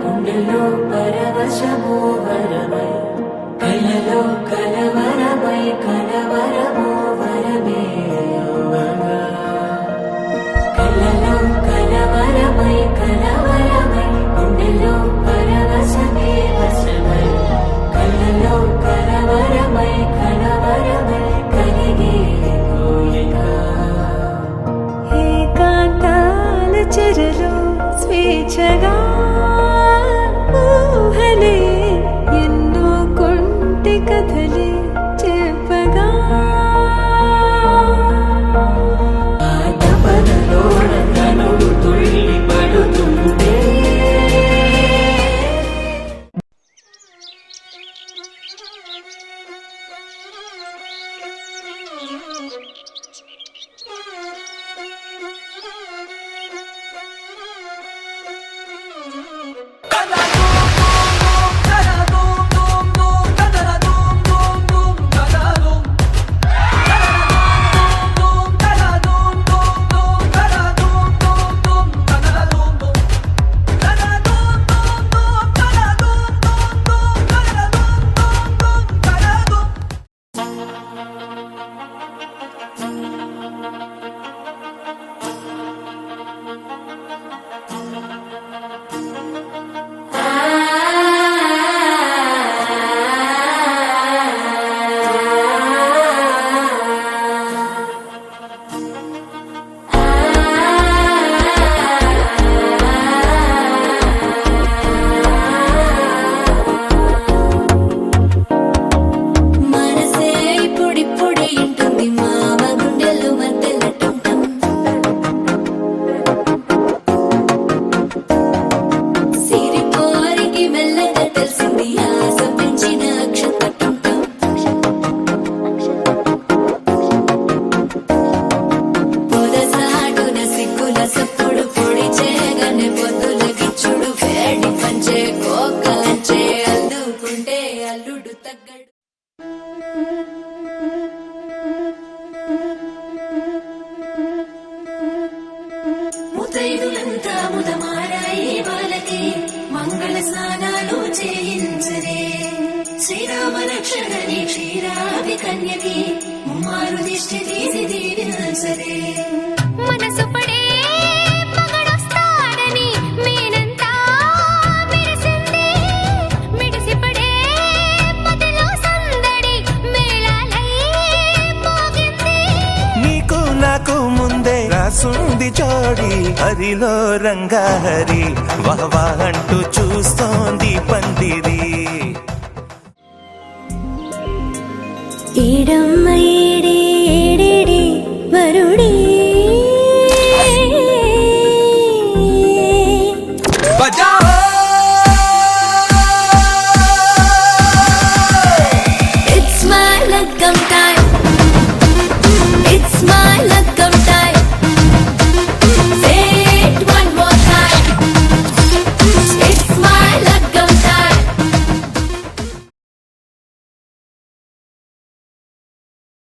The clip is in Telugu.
గుండెలో పరవశమో వరమై కలలో కలవరమై కలవరమో వరమే కలలో కలవరమై కలవరమై గుండెలో పరవశమే వశమై కలలో కలవరమై కలవరమై కలిగే కోయిక ఏకాంతాల చెరలో స్వేచ్ఛగా ఊహలే ఎన్నో కొంటి కథలే చెప్పగా ఆటపదలోన తనుడు తుళ్ళి పడుతుంటే ముతైదులంతా ముదమారాయి వాళ్ళకి మంగళ స్నానాలు చేయించరే శ్రీరామ రక్షణని క్షీరాది కన్యకి ముమ్మారు దిష్టి తీసి దీవించరే మనసు పడే మగడొస్తాడని మేనంతా మెరిసింది మిడిసి పడే మదిలో సందడి మేళాలై మోగింది నీకు నాకు ముందే రాసుంది జోడి హరిలో రంగా హరి వహవా అంటూ చూస్తోంది పందిరి ఈడం